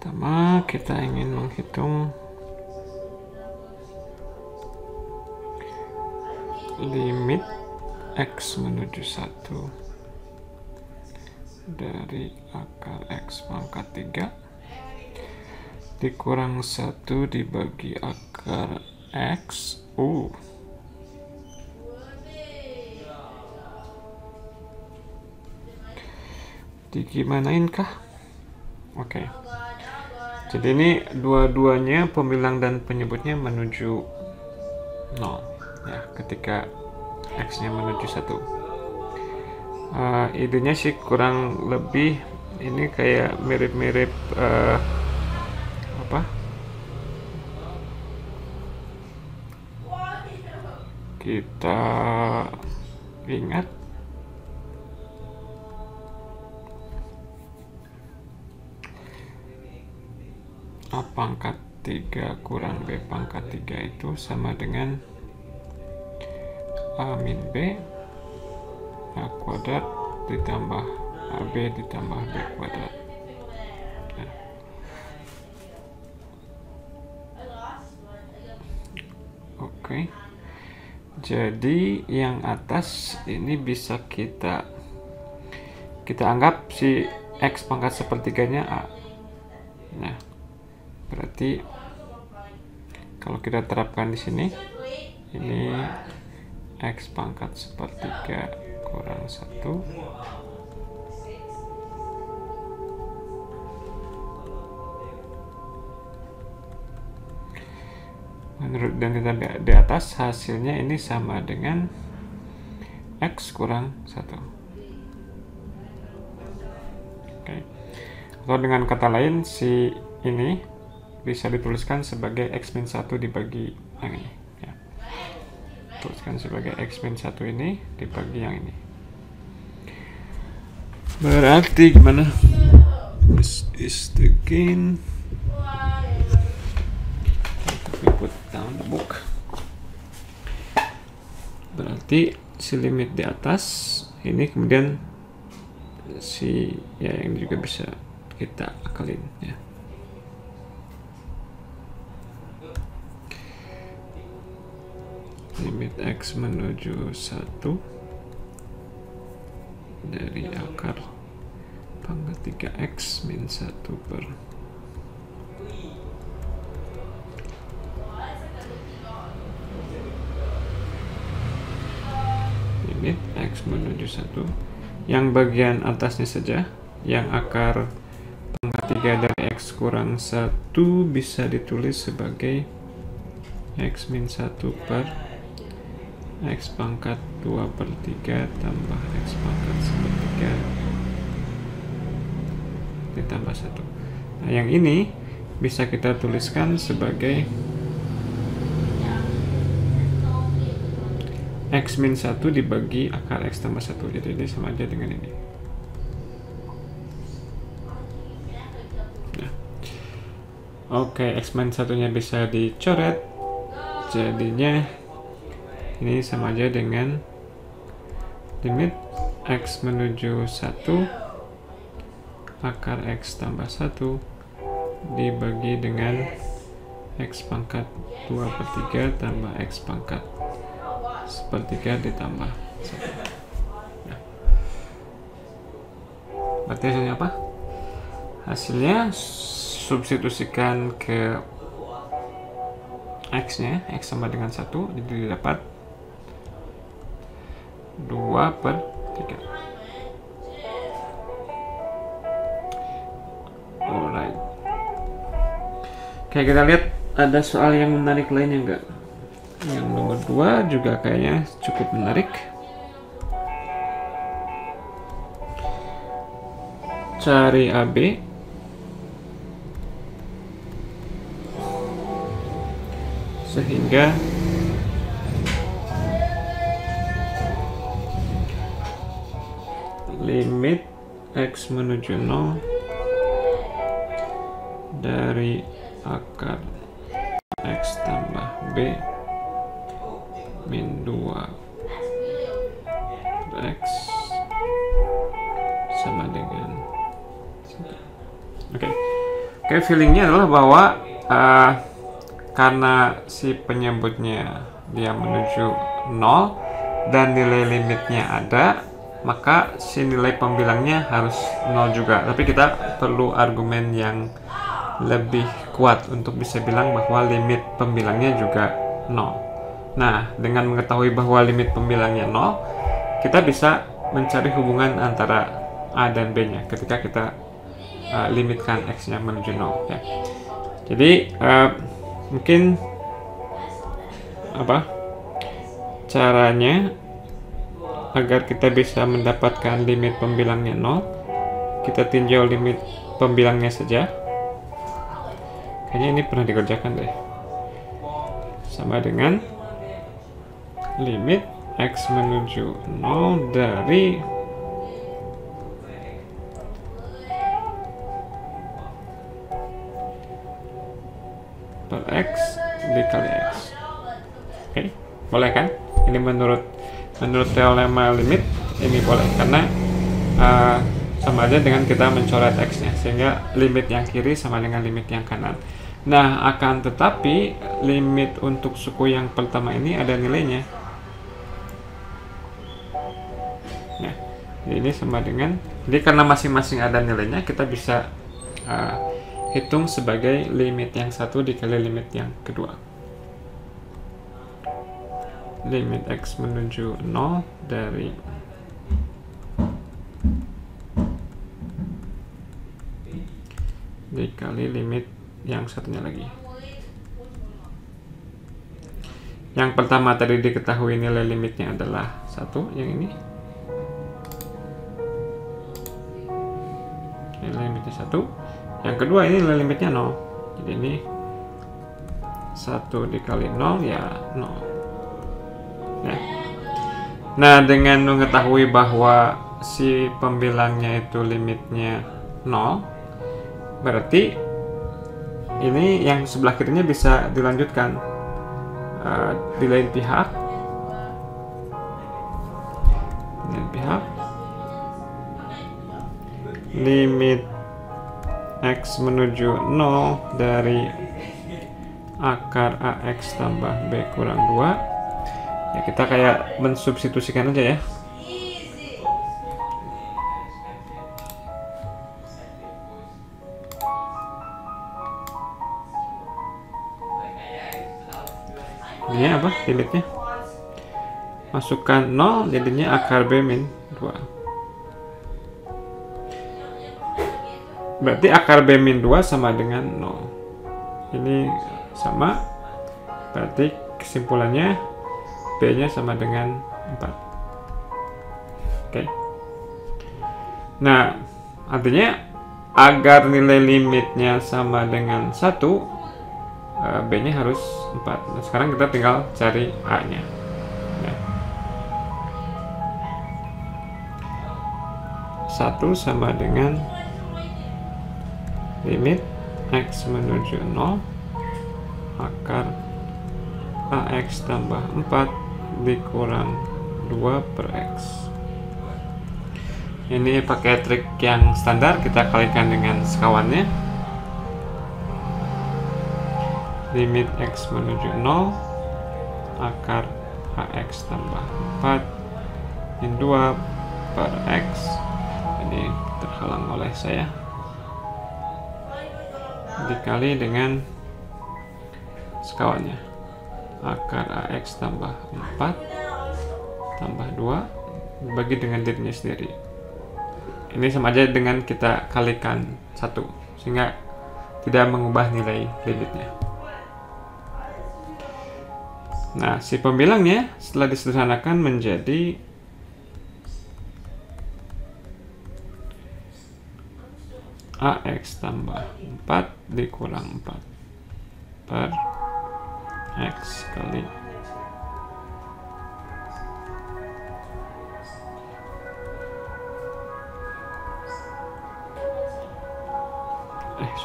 Pertama, kita ingin menghitung limit X menuju 1 dari akar X pangkat 3 dikurang 1 dibagi akar X. Digimanain kah? Oke. Jadi ini dua-duanya pembilang dan penyebutnya menuju 0 ya, ketika X-nya menuju 1. Idenya sih kurang lebih ini kayak mirip-mirip kita ingat A pangkat 3 kurang B pangkat 3 itu sama dengan A min B A kuadrat ditambah AB ditambah B kuadrat. Nah. Oke. Jadi yang atas ini bisa kita anggap si X pangkat sepertiganya A. Nah, berarti kalau kita terapkan di sini, ini X pangkat sepertiga kurang 1 menurut dan kita di atas, hasilnya ini sama dengan X kurang 1. Oke. Atau dengan kata lain, si ini bisa dituliskan sebagai X min 1 dibagi yang ini ya. Tuliskan sebagai X min 1 ini dibagi yang ini. Berarti gimana? This is the gain. We put down the book. Berarti si limit di atas ini, kemudian si ya yang juga bisa kita akalin ya. Limit X menuju 1 dari akar pangkat 3X min 1 per limit X menuju 1 yang bagian atasnya saja, yang akar pangkat 3 dari X kurang 1 bisa ditulis sebagai X min 1 per X pangkat 2 per 3 tambah X pangkat sepertiga ditambah 1. Nah, yang ini bisa kita tuliskan sebagai X min 1 dibagi akar X tambah 1. Jadi ini sama aja dengan ini. Nah. Oke, X min 1 nya bisa dicoret. Jadinya ini sama aja dengan limit X menuju 1 akar X tambah 1 dibagi dengan X pangkat 2 per 3 tambah X pangkat sepertiga ditambah 1. Nah. Berarti hasilnya apa? Hasilnya substitusikan ke X nya, X sama dengan 1, jadi dapat 2 per 3. Alright. Oke, kita lihat ada soal yang menarik lainnya enggak? Yang nomor 2 juga kayaknya cukup menarik. Cari AB sehingga limit X menuju 0 dari akar X tambah B min 2 per X sama dengan 1. Oke. Oke, feelingnya adalah bahwa karena si penyebutnya dia menuju 0 dan nilai limitnya ada, maka si nilai pembilangnya harus 0 juga. Tapi kita perlu argumen yang lebih kuat untuk bisa bilang bahwa limit pembilangnya juga 0. Nah, dengan mengetahui bahwa limit pembilangnya 0, kita bisa mencari hubungan antara A dan B-nya ketika kita limitkan X-nya menuju 0 ya. Jadi mungkin caranya agar kita bisa mendapatkan limit pembilangnya 0, kita tinjau limit pembilangnya saja. Kayaknya ini pernah dikerjakan deh. Sama dengan limit X menuju 0 dari per X dikali X. Oke, boleh kan? Ini menurut teorema limit ini boleh, karena sama aja dengan kita mencoret X-nya, sehingga limit yang kiri sama dengan limit yang kanan. Nah, akan tetapi limit untuk suku yang pertama ini ada nilainya. Nah, ini sama dengan, jadi karena masing-masing ada nilainya, kita bisa hitung sebagai limit yang satu dikali limit yang kedua. Limit X menuju 0 dari dikali limit yang satunya lagi. Yang pertama tadi diketahui nilai limitnya adalah 1, yang ini. Nilai limitnya 1. Yang kedua ini nilai limitnya 0. Jadi ini 1 dikali 0 ya 0. Ya. Nah, dengan mengetahui bahwa si pembilangnya itu limitnya 0, berarti ini yang sebelah kirinya bisa dilanjutkan di lain pihak. Limit X menuju 0 dari akar AX tambah B kurang 2. Ya, kita kayak mensubstitusikan aja ya. Ini apa limitnya? Masukkan 0, jadinya akar B min 2. Berarti akar B min 2 sama dengan 0. Ini sama, berarti kesimpulannya B-nya sama dengan 4. Oke. Nah, artinya agar nilai limitnya sama dengan 1, B-nya harus 4. Nah, sekarang kita tinggal cari A-nya. Nah, 1 sama dengan limit X menuju 0 akar AX tambah 4 dikurang 2 per X. Ini pakai trik yang standar, kita kalikan dengan sekawannya. Limit X menuju 0 akar AX tambah 4 min 2 per X. Ini terhalang oleh saya. Dikali dengan sekawannya, akar AX tambah 4 tambah 2 bagi dengan dirinya sendiri. Ini sama aja dengan kita kalikan 1, sehingga tidak mengubah nilai limitnya. Nah, si pembilangnya setelah disederhanakan menjadi AX tambah 4 dikurang 4 per X kali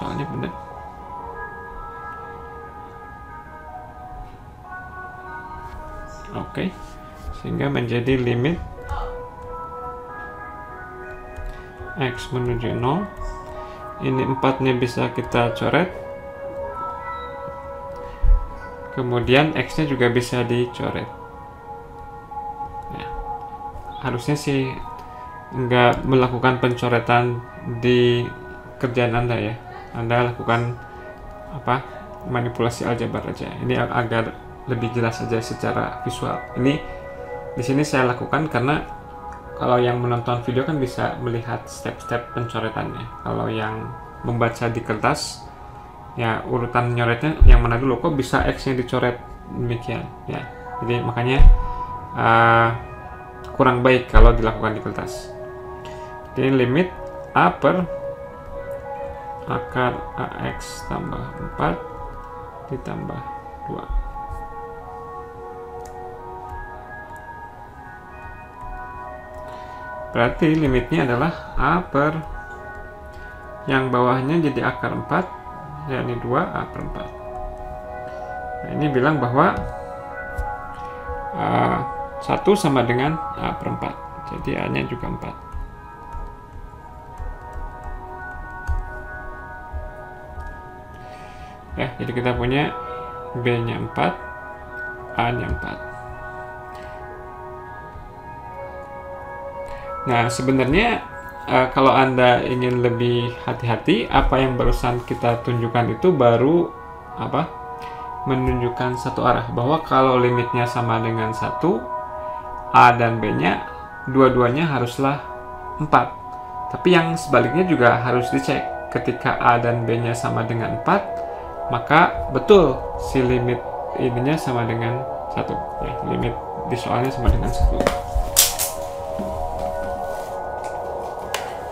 soalnya benar. Oke, sehingga menjadi limit X menuju 0 Ini 4-nya bisa kita coret. Kemudian X-nya juga bisa dicoret. Ya. Harusnya sih nggak melakukan pencoretan di kerjaan Anda ya. Anda lakukan manipulasi aljabar aja. Ini agar lebih jelas saja secara visual. Ini di sini saya lakukan karena kalau yang menonton video kan bisa melihat step-step pencoretannya. Kalau yang membaca di kertas, ya urutan nyoretnya yang mana dulu, kok bisa X-nya dicoret demikian ya. Jadi makanya kurang baik kalau dilakukan di kertas. Jadi limit A per akar AX tambah 4 ditambah 2. Berarti limitnya adalah A per yang bawahnya jadi akar 4, yakni 2A per 4. Nah, ini bilang bahwa 1 sama dengan A per 4. Jadi A-nya juga 4. Ya, jadi kita punya B-nya 4, A-nya 4. Nah, sebenarnya kalau Anda ingin lebih hati-hati, apa yang barusan kita tunjukkan itu baru menunjukkan satu arah, bahwa kalau limitnya sama dengan 1, A dan B-nya dua-duanya haruslah 4. Tapi yang sebaliknya juga harus dicek. Ketika A dan B-nya sama dengan 4, maka betul si limit ininya sama dengan 1 ya, limit di soalnya sama dengan 1.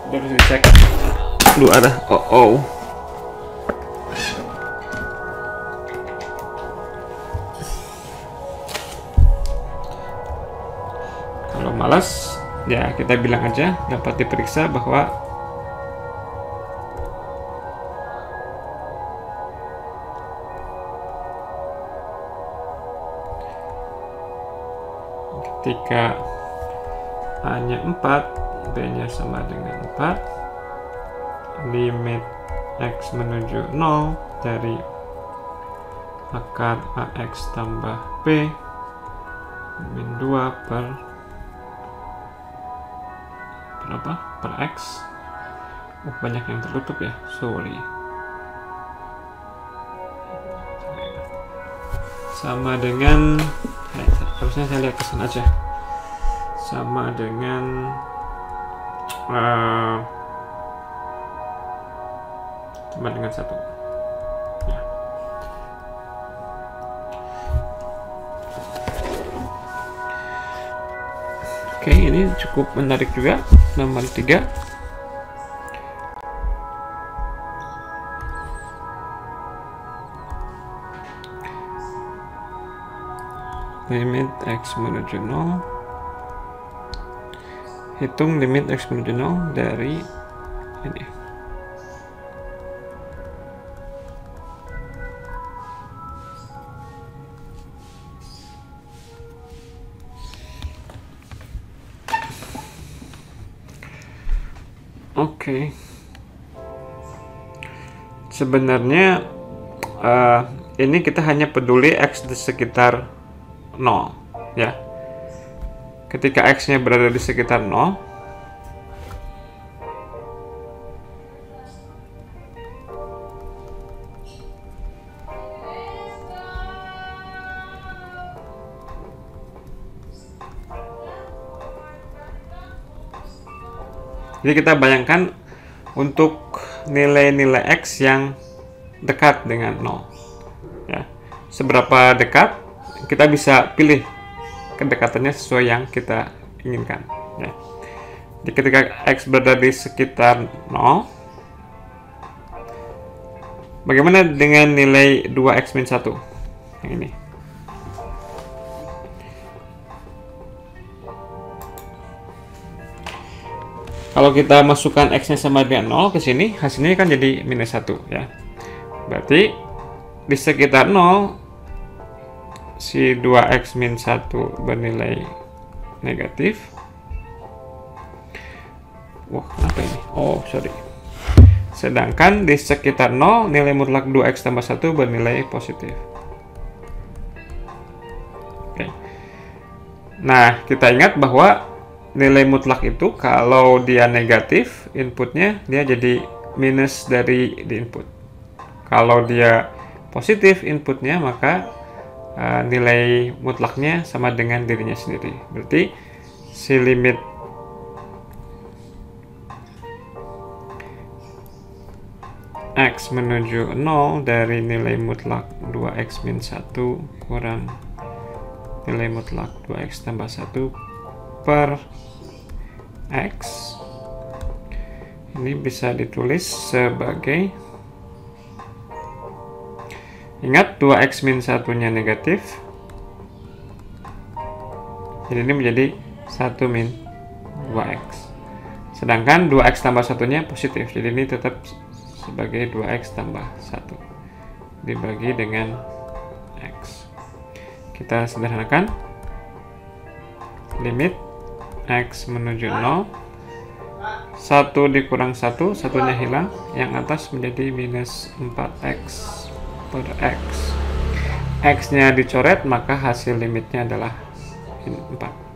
Jadi harus dicek dua arah. Kalau malas ya kita bilang aja dapat diperiksa bahwa ketika A-nya 4, B-nya sama dengan 4, limit X menuju 0 dari akar AX tambah B min 2 per berapa? Per X. Banyak yang tertutup ya, sorry. Sama dengan harusnya saya lihat kesan aja, sama dengan sama dengan 1 ya. Oke, ini cukup menarik juga. Nomor 3, limit X menuju 0, hitung limit X menuju 0 dari ini. Oke. Sebenarnya ini kita hanya peduli X di sekitar 0 ya. Ketika X-nya berada di sekitar 0, jadi kita bayangkan untuk nilai-nilai X yang dekat dengan 0 ya. Seberapa dekat kita bisa pilih kedekatannya sesuai yang kita inginkan ya. Jadi ketika X berada di sekitar 0, bagaimana dengan nilai 2X min 1 yang ini? Kalau kita masukkan X-nya sama dengan 0 ke sini, hasilnya kan jadi minus 1 ya. Berarti di sekitar 0 si 2X min 1 bernilai negatif. Wah, kenapa ini? Oh, sorry. Sedangkan di sekitar 0, nilai mutlak 2x tambah 1 bernilai positif. Oke. Nah, kita ingat bahwa nilai mutlak itu kalau dia negatif, inputnya dia jadi minus dari di input. Kalau dia positif inputnya, maka nilai mutlaknya sama dengan dirinya sendiri. Berarti si limit x menuju 0 dari nilai mutlak 2x min 1 kurang nilai mutlak 2x tambah 1 per x ini bisa ditulis sebagai, ingat 2x min 1 nya negatif, jadi ini menjadi 1 min 2x, sedangkan 2x tambah 1 nya positif, jadi ini tetap sebagai 2x tambah 1 dibagi dengan x. Kita sederhanakan, limit x menuju 0, 1 dikurang 1, satunya hilang, yang atas menjadi minus 4x per x. X nya dicoret, maka hasil limitnya adalah 4.